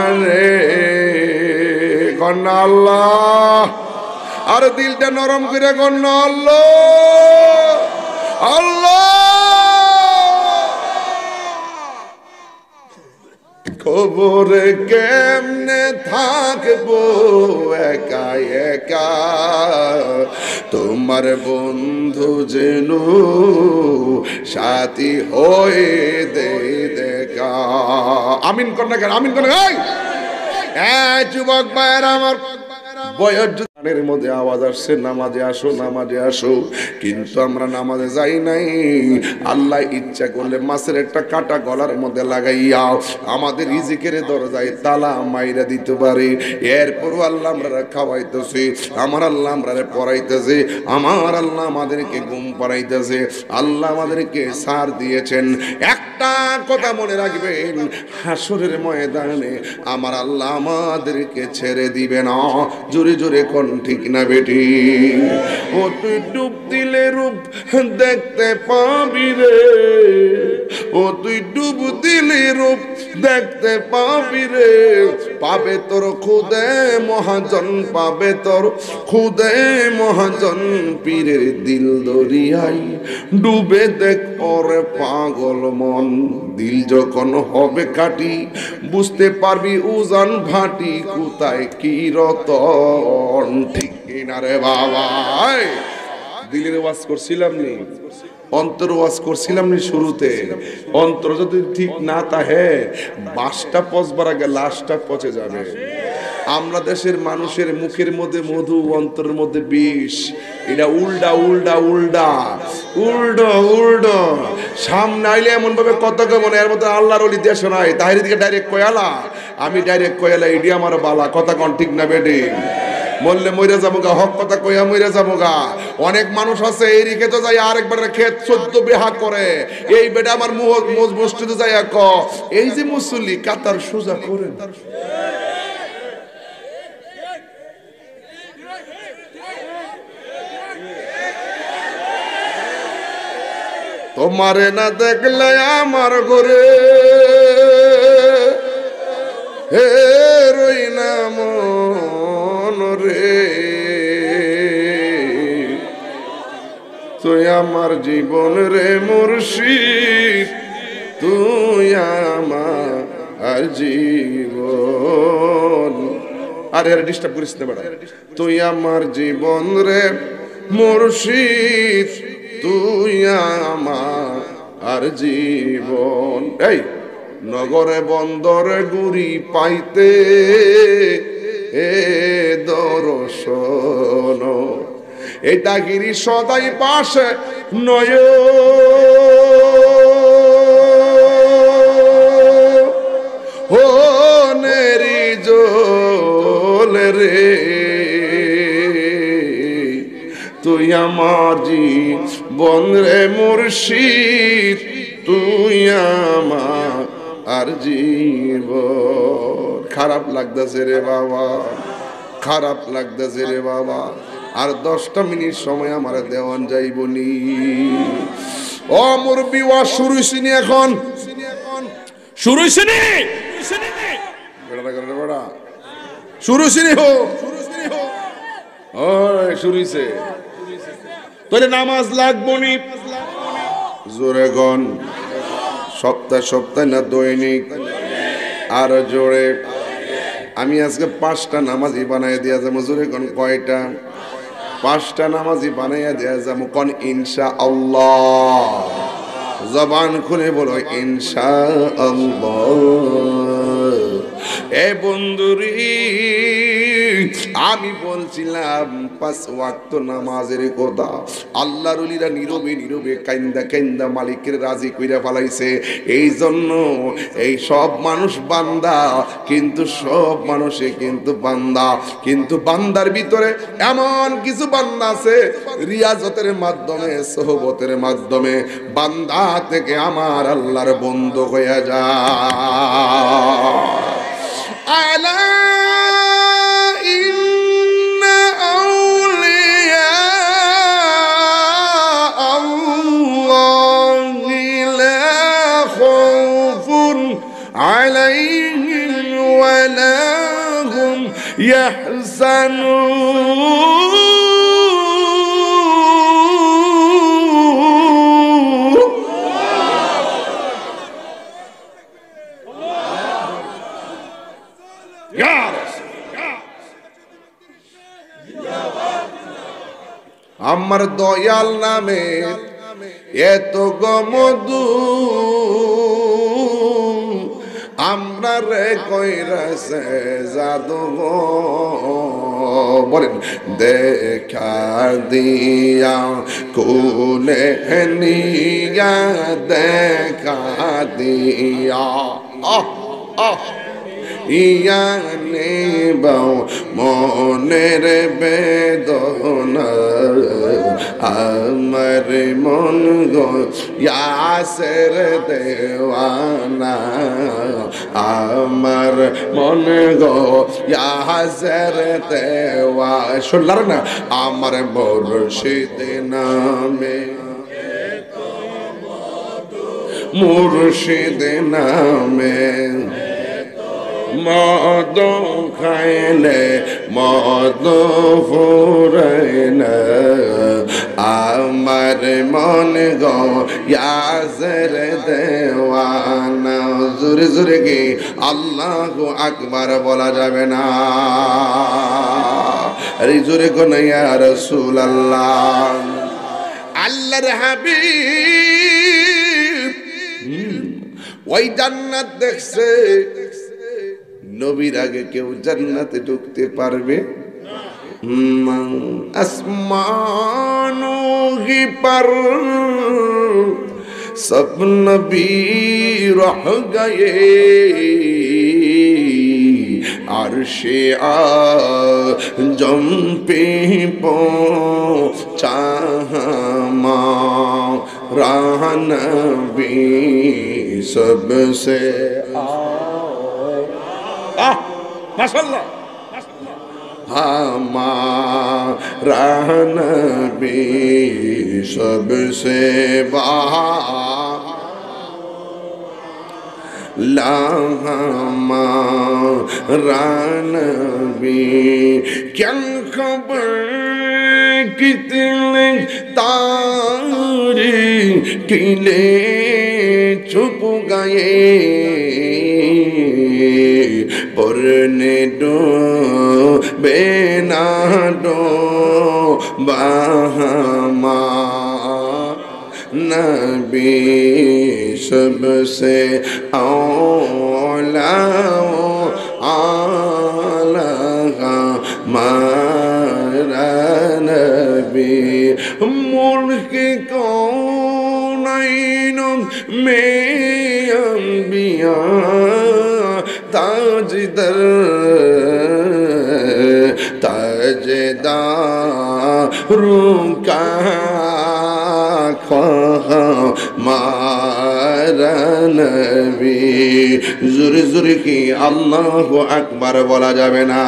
কন্যা আল্লাহ। আর দিলটা নরম করে কন্যা আল্লাহ আল্লাহ। খবরে কেমনে থাকবো একা একা, তোমার বন্ধু যেন সাথী হয়ে দে দেখা। আমিন কর না কেন, আমিন কর না। যুবক ভাইয়ের আমার বয়স কানের মধ্যে আওয়াজ আসছে নামাজে আসো নামাজে আসো, কিন্তু আমরা নামাজে যাই নাই। আল্লাহ ইচ্ছা করলে মাছের একটা কাটা গলার মধ্যে লাগাইয়া আমাদের রিজিকের দরজায় তালা মাইরা দিতে পারে। এরপরও আল্লাহ আমরা খাওয়াইতেছে, আমার আল্লাহ আমরা পড়াইতেছে, আমার আল্লাহ আমাদেরকে ঘুম পাড়াইতেছে, আল্লাহ আমাদেরকে সার দিয়েছেন। একটা কথা মনে রাখবেন, হাসরের ময়দানে আমার আল্লাহ আমাদেরকে ছেড়ে দিবে না। জোরে জোরে কোন ঠিক না বেটি? ও তুই ডুব দিলে রূপ দেখতে পাবি রে, ও তুই ডুব দিলে রূপ দেখতে পাবি রে, পাবে তোর খুদে মহাজন, পাবে তোর খুদে মহাজন, পীরের দিল দরিয়াই ডুবে দেখ ওরে পাগল মন। দিল যখন হবে কাটি বুঝতে পারবি উজান ভাটি, কোথায় কি রতন, ঠিক কিনা রে বাবা? দিলের ওয়াজ করছিলাম নি, অন্তর ওয়াজ করছিলাম নি শুরুতে। অন্তর যদি ঠিক না তাহে বাসটা পচবার আগে লাশটা পচে যাবে। আমরা দেশের মানুষের মুখের মধ্যে মধু, অন্তরের মধ্যে বিষ। এটা উল্টা উল্টা উল্টা উল্টো উল্টো। সামনে আইলে এমন ভাবে কত মনে এর মধ্যে আল্লাহর ওলি দেশ নাই, তাহির দিকে ডাইরেক্ট কয়ালা, আমি ডাইরেক্ট কয়ালা, এটি আমার বালা। কথা কন ঠিক না বেটি? বললে মইরা যাবো গা, হক কথা কইয়া মইরা যাবো গা। অনেক মানুষ আছে এই রিখে তো যাই আরেকবার ক্ষেত 14 বিহা করে, এই বেটা আমার মসজিদে যাই ক এই যে মুসল্লি কাতার সোজা করেন। তোমারে না দেখলে আমার ঘরে হে রই না মন রে, তুই আমার জীবন রে মুর্শিদ, তুই আমার জীবন। আরে আরে ডিস্টার্ব করিস না বেটা। তুই আমার জীবন রে মুর্শিদ, তুই আমার জীবন। এই নগরে বন্দরে গুড়ি পাইতে এ দর্শন, এটা গিরি সদাই পাশে নয় ও নেরি জল রে, তুই আমার জীবন রে মুর্শিদ, তুই আমার জীবন। খারাপ লাগতেছে রে বাবা, খারাপ লাগতেছে রে বাবা। আর 10টা মিনিট সময় আমার দেওয়ান যাইবনি। ও মুরব্বি ওয়াজ শুরু হইছিনি, এখন শুরু হইছিনি, বেড়া করে বেড়া শুরু হইছিনি, হো ওই শুরু হইছে। তাহলে নামাজ লাগবনি, জোরে গন, সপ্তাহ সপ্তাহ না দৈনিক? আর জোরে। আমি আজকে 5টা নামাজি বানাই দিয়া যাবো, জোরে গন কয়টা? 5টা নামাজি বানাইয়া দেয়া যাবো, কোন ইনশাআল্লাহ। জবান খুলে বলো ইনশাআল্লাহ। এ বন্ধুরি আমি বলছিলাম 5 ওয়াক্ত নামাজের কথা। আল্লাহর ওলিরা নীরবে নীরবে কাইন্দা কাইন্দা মালিকের রাজি কইরা ফেলাইছে। এই জন্য এই সব মানুষ বান্দা, কিন্তু সব মানুষে কিন্তু বান্দা। কিন্তু বান্দার ভিতরে এমন কিছু বান্দা আছে রিয়াজতের মাধ্যমে, সোহবতের মাধ্যমে বান্দা থেকে আমার আল্লাহর বন্ধু হয়ে যায়। আলা ইন্না আউলিয়া আল্লাহি লা খাউফুন আলাইহিম ওয়া লা হুম ইয়াহজানুন। আমার দয়াল নামে এত গমদু আমরা আপনারে কইরাছে জাদু গো বলেন দেখা দিয়া কোলে নিয়া দেখা দিয়া ইয়ানে বাও মনের বেদনা আমার মন গো ইয়াসের দেওয়ানা আমার মন গো ইয়াসের দেওয়া শুনলার না আমার মুর্শিদ নামে মুর্শিদ নামে মদ খাইলে মদ ফুরাইলে আমার মন গো ইয়াসের দেওয়ানা জোরে জোরে কি আল্লাহু আকবার বলা যাবে না আরে জোরে কোন ইয়া রাসূলুল্লাহ আল্লাহর হাবিব ওই জান্নাত দেখছে নবীর আগে কেউ জান্নাতে ঢুকতে পারবে না আসমানों की पर सब नबी रह गए अर्शे आज़म पे पहुंचा हमारा नबी सबसे माशाअल्लाह हमारा नबी सबसे हमारा नबी क्या खबर कितने तारे किले छुप गए पढ़ने दो बेना दो बाहमा नबी सबसे औला आला हमारा नबी मुल्क कौनैन में अंबिया ताजदर ताजदारों का हमारा नबी जोरे जोरे की अल्लाहु আকবার বলা যাবে না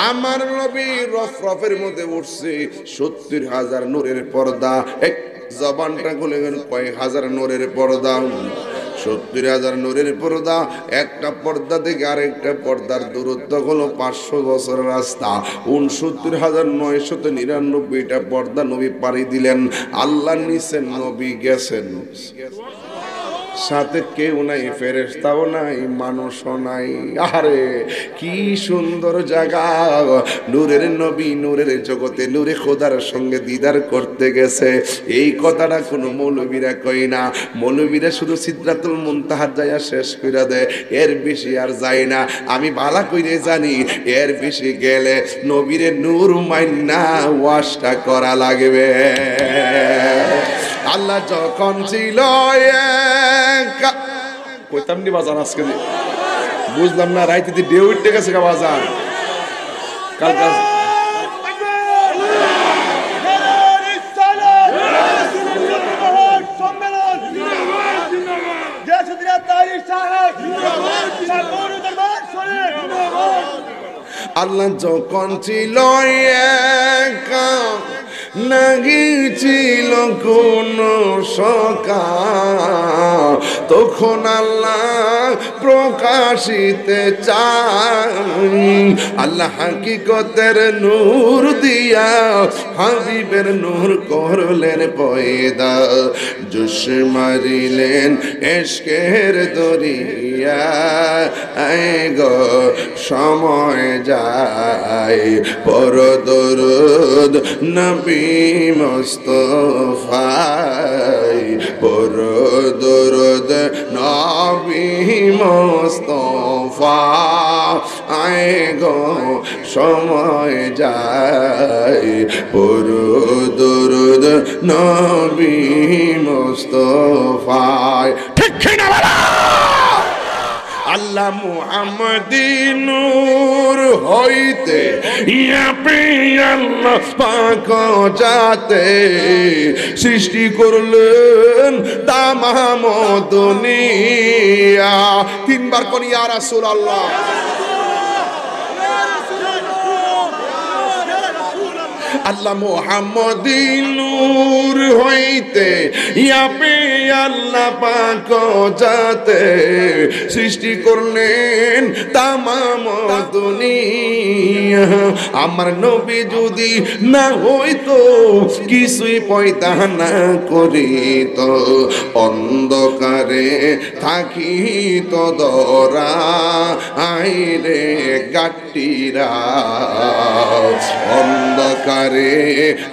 আমার নবী রফরফের মধ্যে উঠছে ৭০,০০০ নূরের পর্দা এক জবানটা খুলে গেল কয় হাজার নূরের পর্দা ৭০,০০০ নূরের পর্দা একটা পর্দা থেকে আরেকটা পর্দার দূরত্ব হলো ৫০০ বছরের রাস্তা ৬৯,৯৯৯টা পর্দা নবী পাড়ি দিলেন আল্লাহর নিচে নবী গেছেন সাথে কেউ নাই ফেরেশতাও নাই মানুষও নাই আরে কি সুন্দর জায়গা নূরের নবী নূরের জগতে নূরে খোদার সঙ্গে দিদার করতে গেছে এই কথাটা কোনো মৌলবীরা কই না মৌলবীরা শুধু সিদরাতুল মুনতাহা যায়া শেষ কইরা দেয় এর বেশি আর যায় না আমি ভালো কইরে জানি এর বেশি গেলে নবীরে নূর মাইন্না ওয়াশটা করা লাগবে আল্লাহ যখন ছিল কইতাম নি বাজান আজকে বুঝলাম না রাইতে ডেউ উঠতে গেছে বাজান কাল কাল আল্লাহ যখন ছিল একা নাহি ছিল কোন সকাল তখন আল্লাহ প্রকাশিতে চাই আল্লাহ হাকিকতের নূর দিয়া হাবিবের নূর করলেন পয়দা জোশ মারিলেন এশকের দরিয়া গো সময় যায় পর দরুদ নবী মুস্তাফা পর দরুদ নবী মুস্তাফা আয় গো সময় যায় পড়ো দরুদ নবী মুস্তাফা ঠিক না বলা আল্লাহ মুহাম্মদি নূর হইতে ইয়াপে আল্লাহ পাক যাতে সৃষ্টি করলেন তামাম দুনিয়া তিনবার কোন ইয়া রাসূলুল্লাহ আল্লাহ মুহাম্মদি নূর হইতে ইয়াপে আল্লাহ পাক যাতে সৃষ্টি করলেন তামাম দুনিয়া আমার নবী যদি না হইতো কিছুই পয়দা না করিত অন্ধকারে থাকিত দরা আইরে গাটিরা অন্ধকারে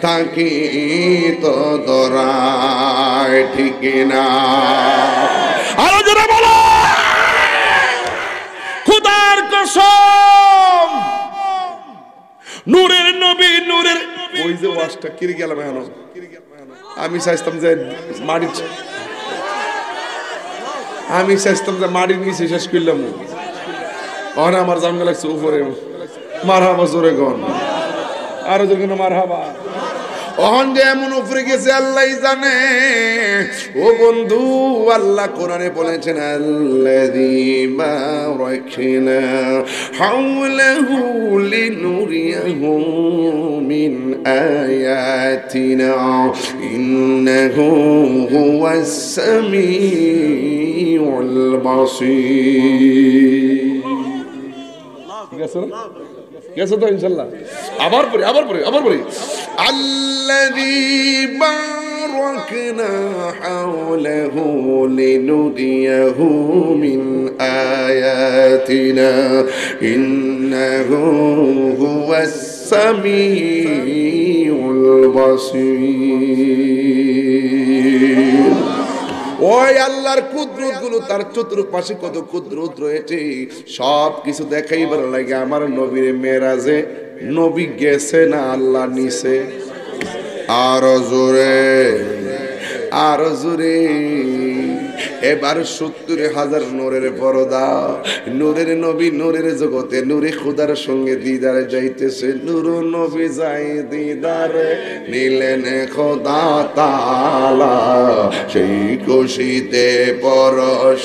থাকি তো দরায় ঠিক না আরো জোরে বলো খোদার কসম নূরের নবী নূরের ওই যে ওয়াজটা কিরে গেলাম এখন আমি চাইতাম যে মাটির নিচে শেষ করলাম ওরা আমার জামে লাগছে উপরে মারহাবা জোরে গন আরো যখন মারহাবা ওহন যে এমন উপরে গেছে আল্লাহই জানে ও বন্ধু আল্লাহ কোরআনে বলেছেন আল্লাযী বারাকনা হাওলাহু লিনুরিয়াহু মিন আয়াতিনা ইন্নাহু হুয়াস সামিউল বাসীর ঠিক আছে कैसे तो इंशाल्लाह আবার পড়ি আল্লাযী বারাকনা হাওলাহু লিনুরিয়াহু মিন আয়াতিনা ইন্নাহু হুয়াস সামিউল বাসীর ওই আল্লাহর কুদরত গুলো তার চতুর্পাশে কত কুদরত রয়েছে সব কিছু দেখাইবার লাগে আমার নবীর মেরাজে নবী গেছে না আল্লাহ নিছে আরো জোরে এবার 70,000 নূরের পর্দা নূরের নবী নূরের জগতে নূরে খোদার সঙ্গে দিদারে যাইতেছে নূর নবী যাই দিদারে নিলেন খোদা তাআলা সেই খুশিতে পর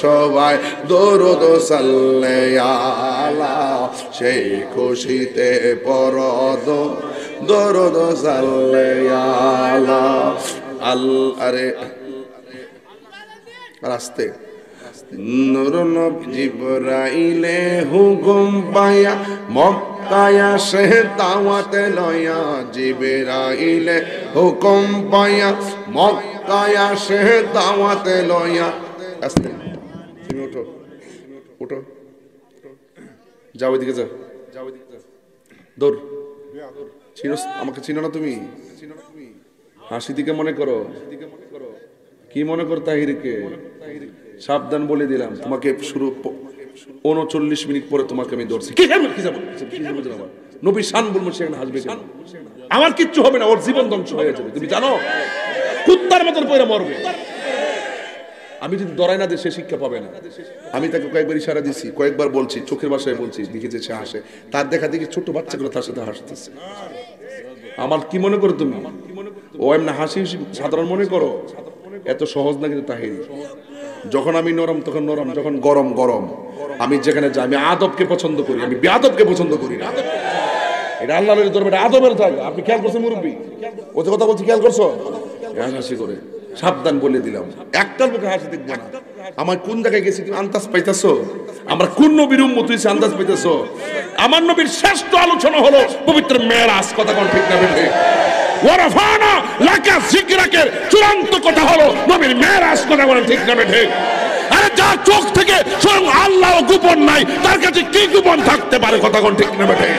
সবাই দরুদ সাল্লাল্লাহু সেই খুশিতে পর দরুদ সাল্লাল্লাহু আরে রাস্তে নূর নবী জিবরাইলে হুকুম পায়া মক্কায় সে দাওয়াত লয়া জিবরাইলে হুকুম পায়া মক্কায় সে দাওয়াত লয়া আস্তে তুমি ওঠো যাও এদিকে যাও দৌড় আমাকে চিনো না তুমি হাসি দিকে মনে করো কি মনে কর তাহিরকে সাবধান বলে দিলাম তোমাকে শুরু 39 মিনিট পরে তোমাকে আমি ধরছি কি যাব নবীর শান বলবো সেখানে হাসবে কেন আমার কিচ্ছু হবে না ওর জীবন ধ্বংস হয়ে যাবে তুমি জানো কুত্তার মতন পয়রা মরবে আমি যদি দরাই না দিই সে শিক্ষা পাবে না আমি তাকে কয়েকবার ইশারা দিছি কয়েকবার বলছি চোখের ভাষায় বলছি দেখেছে সে হাসে তার দেখা দেখি ছোট বাচ্চাগুলো তার সাথে হাসতেছে আমার কি মনে করো তুমি ও এমনি হাসি সাধারণ মনে করো এত সহজ না কিন্তু তাহির যখন আমি নরম তখন নরম যখন গরম গরম আমি যেখানে যাই আমি আদবকে পছন্দ করি আমি বেয়াদবকে পছন্দ করি না এটা আল্লাহর দরবারে আদবের জায়গা আপনি খেয়াল করছেন মুরব্বী ও যে কথা বলছি খেয়াল করছো হাসি করে সাবধান বলে দিলাম একটার মুখে হাসি দেখবো না আমার কোন জায়গায় গেছি তুমি আন্দাজ পাইতেছো আমরা কোন নবীর উম্মত হইছি আন্দাজ পাইতেছো আমার নবীর শ্রেষ্ঠ আলোচনা হলো পবিত্র মেরাজ কথা কোন ঠিক না বেঠে ওয়ারাফানা লাকা যিকরাকের চূড়ান্ত কথা হলো নবীর মেরাজ কথা বলেন ঠিক না বেঠে আরে যার চোখ থেকে স্বয়ং আল্লাহ গোপন নাই তার কাছে কি গোপন থাকতে পারে কথা কোন ঠিক না বেঠে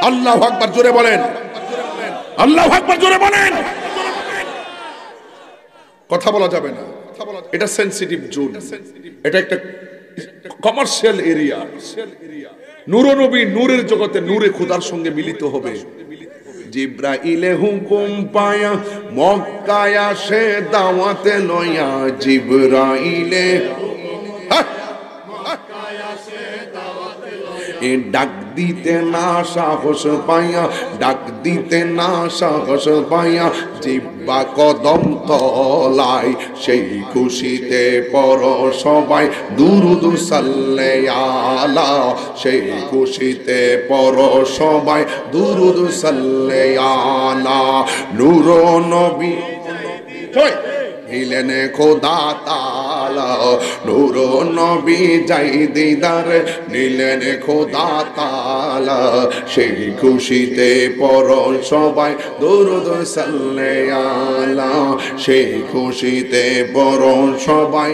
আল্লাহু আকবার জোরে বলেন আল্লাহু আকবার জোরে বলেন কথা বলা যাবে না, এটা সেনসিটিভ জোন, এটা একটা কমার্শিয়াল এরিয়া। নূর নবী নূরের জগতে নূরে খোদার সঙ্গে মিলিত হবে। জিব্রাইলে হুকুম পায়া মক্কায় আসে দাওয়াতে লয়া, জিব্রাইলে ডাক দিতে না সাহস পাইয়া, ডাক দিতে না সাহস পাইয়া, জিব্বা কদম তলায় সেই খুশিতে পর সবাই দুরুদ সাল্লে আলা, সেই খুশিতে পর সবাই দুরুদ সাল্লে আলা। নূর নবী হিলেন খোদা তাআলা, নূর নবী যাই দিদার নিলেন খোদা তাআলা, সেই খুশিতে পর সবাই দুরূদ সাল্লে আলা, সেই খুশিতে পর সবাই।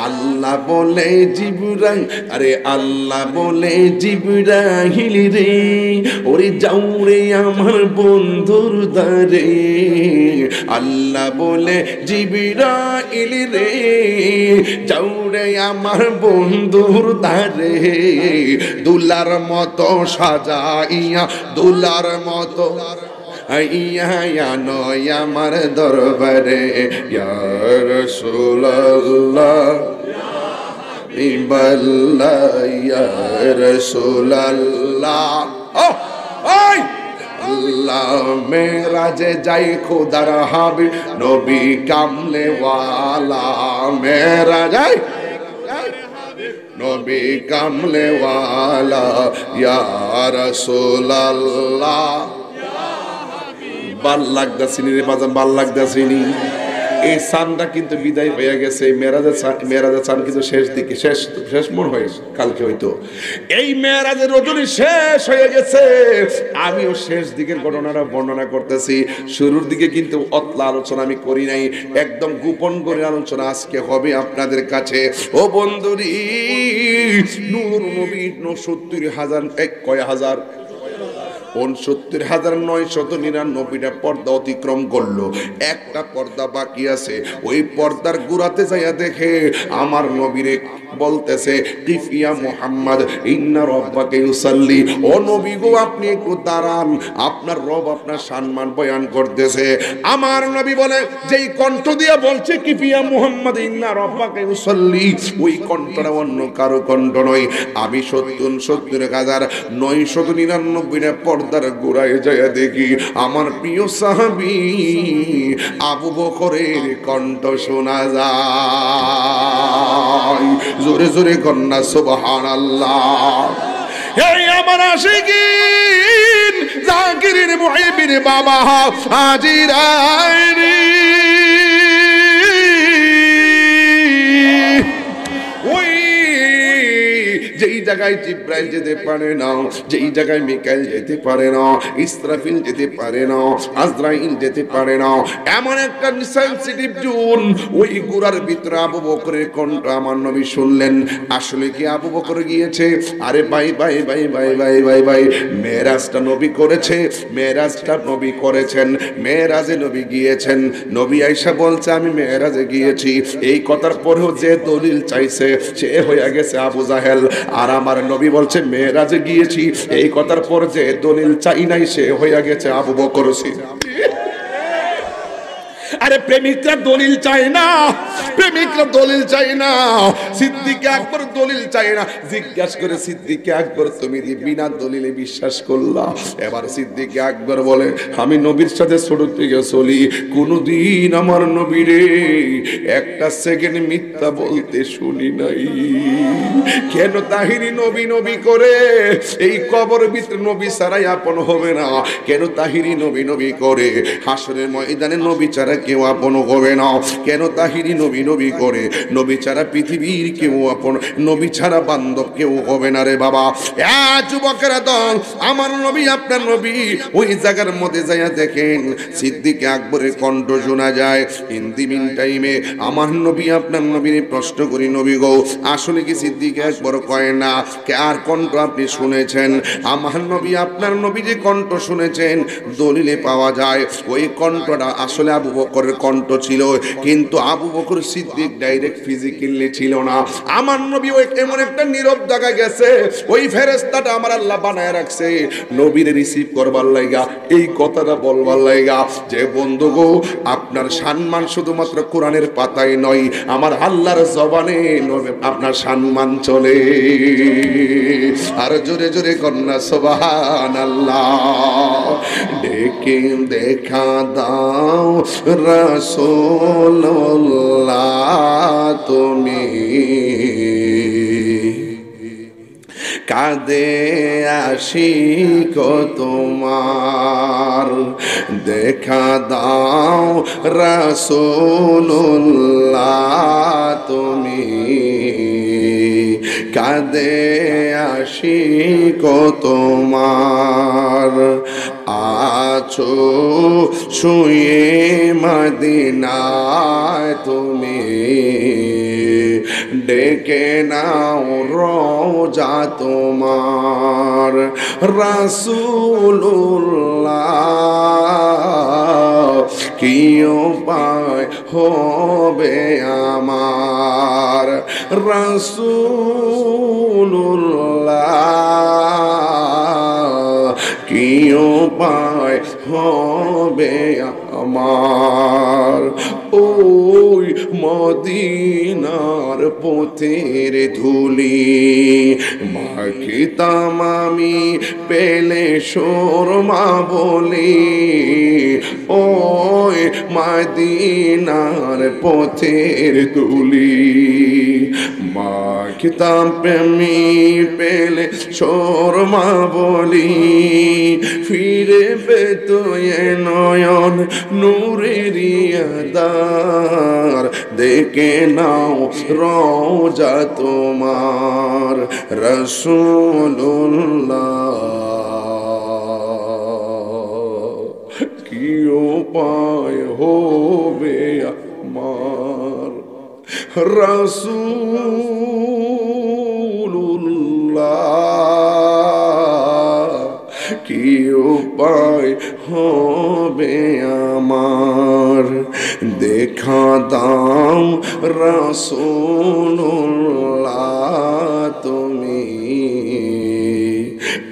আল্লাহ বলে জিবরাইল, আরে আল্লাহ বলে জিবরাইল রে, ওরে যাও রে আমার বন্ধুর দ্বারে। আল্লাহ বলে জিবরাইল রে, যাও রে আমার বন্ধুর দ্বারে, দুলার মতো সাজাইয়া, দুলার মতো আইয়া নয় আমার দরবারে, ইয়া রাসূলুল্লাহ ইবাল্লাহ, ইয়া রাসূলুল্লাহ। ও ওই আল্লাহ মেরাজে যাই খোদার হাবিব নবী কামলে ওয়ালা, মেরাজ নবী কামলে ওয়ালা, ইয়া রাসূলুল্লাহ। ভাল লাগতাছিনি রে বাজান, ভাল লাগতাছিনি। এই সানটা কিন্তু বিদায় হয়ে গেছে, মেরাজের সান কিন্তু শেষ দিকে, শেষ মন হয়ে কালকে হইতো। এই মেরাজের রজনী শেষ হয়ে গেছে, আমিও শেষ দিকের ঘটনাটা বর্ণনা করতেছি। শুরুর দিকে কিন্তু অতলা আলোচনা আমি করি নাই, একদম গোপন করে আলোচনা আজকে হবে আপনাদের কাছে। ও বন্ধুরি, নূর নবী 70,000 কয় হাজার 69,999টা পর্দা অতিক্রম করলো, একটা পর্দা বাকি আছে। ওই পর্দার গুড়াতে যাইয়া দেখে আমার নবীরে বলতেছে, কিফিয়া মুহাম্মদ ইন্না রাব্বাকা ইউসাল্লি, ও নবী গো আপনি একটু দাঁড়ান, আপনার রব আপনার সম্মান বয়ান করতেছে। আমার নবী বলে, যেই কণ্ঠ দিয়া বলছে কিফিয়া মুহাম্মদ ইন্না রাব্বাকা ইউসাল্লি, ওই কণ্ঠটা অন্য কারো কণ্ঠ নয়। আমি 70,999টা পর্দার গোড়ায় যায় দেখি আমার প্রিয় সাহাবী আবু বকরের কণ্ঠ শোনা যায়। জোরে জোরে কন্যা সুবহানাল্লাহ। এই আমার আশিকিন জাকিরিন মুহিবিন বাবা হাজিরাইনি, যেই জায়গায় জিব্রাইল যেতে পারে না, যেই জায়গায় মিকাইল যেতে পারে না, ইসরাফিল যেতে পারে না, আজরাইল যেতে পারে না, এমন একটা সেনসিটিভ জোন, ওই গুড়ার ভিতরে আবু বকরের কণ্ঠ আমার নবী শুনলেন। আসলে কি আবু বকর গিয়েছে? আরে ভাই ভাই ভাই ভাই ভাই ভাই ভাই, মেরাজটা নবী করেছে, মেরাজটা নবী করেছেন, মেরাজে নবী গিয়েছেন। নবী আয়েশা বলছে আমি মেরাজে গিয়েছি। এই কথার পরেও যে দলিল চাইছে সে হয়ে গেছে আবু জাহেল। আর আমার নবী বলছে মেরাজে গিয়েছি, এই কথার পর যে দলিল চাই নাই সে হয়ে গেছে আবু বকর সিদ্দিক। আরে প্রেমিকরা দলিল চায় না, প্রেমিকরা দলিল চায় না, সিদ্দিক আকবর দলিল চায় না। জিজ্ঞাসা করে সিদ্দিক আকবর তুমি বিনা দলিলে বিশ্বাস করলা? এবার সিদ্দিক আকবর বলে আমি নবীর সাথে ছোট থেকে চলি, কোনদিন আমার নবীরে একটা সেকেন্ড মিথ্যা বলতে শুনি নাই। কেন তাহিরি নবী নবী করে এই কবর ভিতরে নবী ছাড়াই আপন হবে না? কেন তাহিরি নবী নবী করে হাসরের ময়দানে নবী ছাড়া কেউ আপন হবে না? কেন তাহিরি নবী নবী করে নবী ছাড়া পৃথিবীর কেউ আপন, নবী ছাড়া বান্ধব কেউ হবে না রে বাবা। যুবকেরা দল, আমার নবী আপনার নবী ওই জায়গার মধ্যে যাইয়া দেখেন সিদ্দিক আকবরের কণ্ঠ শোনা যায়। ইন দি মিন টাইমে আমার নবী আপনার নবীর প্রশ্ন করি, নবী গো আসলে কি সিদ্দিক আকবর কয় না, কার কণ্ঠ আপনি শুনেছেন? আমার নবী আপনার নবী যে কণ্ঠ শুনেছেন দলিলে পাওয়া যায় ওই কণ্ঠটা আসলে আবু বকরের কণ্ঠ ছিল, কিন্তু আবু বকর সিদ্দিক ডাইরেক্ট ফিজিক্যালি ছিল না। আমার নবী ওই এমন একটা নীরব জায়গায় গেছে, ওই ফেরেশতাটা আমার আল্লাহ বানায় রাখছে নবীরে রিসিভ করবার লাইগা, এই কথাটা বলবার লাইগা যে বন্ধু গো আপনার সম্মান শুধুমাত্র কোরআনের পাতায় নয়, আমার আল্লাহর জবানে আপনার সম্মান চলে। আর জোরে জোরে কন্যা সুবহানাল্লাহ। ডেকে দেখা দাও রাসূলুল্লাহ তুমি, কাঁদে আশিক তোমার, দেখা দাও রাসূলুল্লাহ তুমি, কাঁদে আশিক তোমার। আছো শুয়ে মদিনায় তুমি, ডেকে নাও রোজা তোমার। রাসূলুল্লাহ কি উপায় হবে আমার, রাসূলুল্লাহ কি উপায় হবে আমার। ওই মদিনার পথের ধুলি মাখিতাম আমি পেলে সুরমা বলি, ওই মদিনার পথের ধুলি মাখিতাম প্রেমী পেলে সুরমা বলি, ফিরে পেত এ নয়ন নূরের আধার, দেখে নাও রোজা তোমার। রাসূলুল্লাহ কি উপায় হবে আমার, রাসূলুল্লাহ কি উপায় হবে আমার। দেখা দাও রাসূলুল্লাহ তুমি,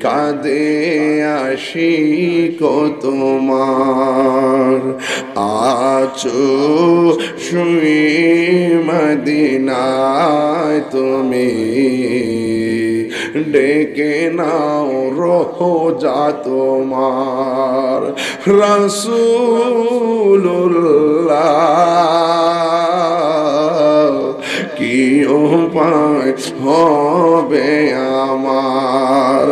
কাঁদে আশিক তোমার। আছো শুয়ে মদিনায় তুমি, ডেকে নাও রোজা তোমার। রাসূলুল্লাহ কি উপায় হবে আমার।